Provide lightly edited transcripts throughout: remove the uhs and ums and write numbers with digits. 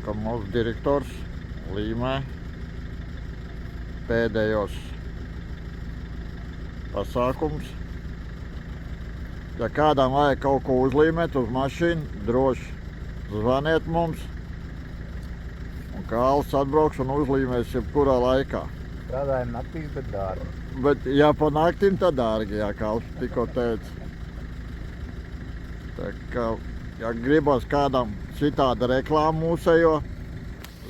ka mūsu direktors līmē pēdējos pasākums. Ja kādam vajag kaut ko uzlīmēt uz mašīnu, droši zvaniet mums. Un Kāls atbrauks un uzlīmēs jebkurā laikā. Strādājam naktīs, bet dārgi. Bet ja pa naktim, tad dārgi, jā, Kāls tikko teica. Tā kā, ja gribas kādam citāda reklāma mūsējo,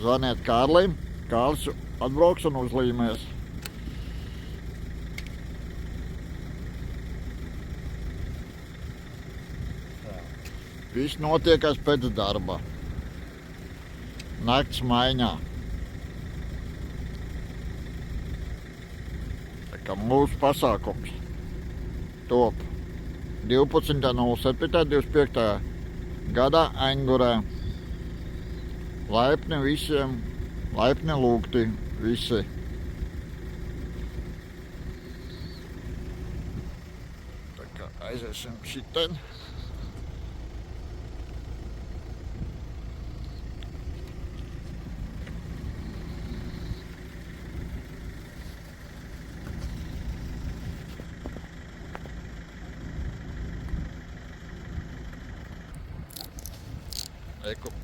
zvaniet Kārlim. Kārlis atbrauks un uzlīmēs. Viss notiekas pēc darba. Nakts maiņā. Tā kā mūsu pasākums top 12.07.25. gadā Aingurē. Laipni visiem, laipni lūgti visi. Tā kā aiziesim šitien.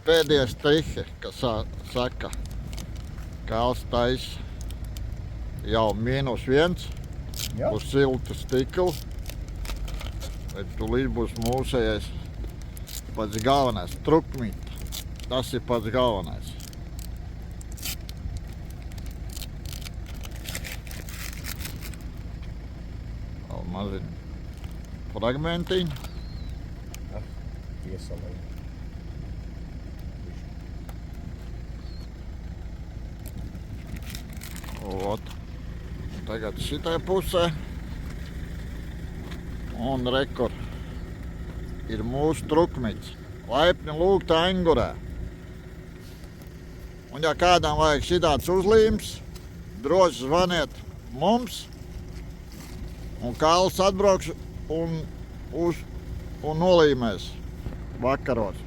Pēdējie strihi, kas saka, Kāls taisa jau -1 uz siltu stiklu, bet tūlīt būs mūsējais pats galvenais trukmīt. Tas ir pats galvenais. Vēl maziņi fragmentiņi. Iesalēju. Ot. Tagad šitai pusē. Un rekord ir mūsu trukmiņš. Laipni lūgti Aingurē. Un ja kādam vajag šitāds uzlīmes, droši zvaniet mums. Un Kāls atbrauks un nolīmēs vakaros.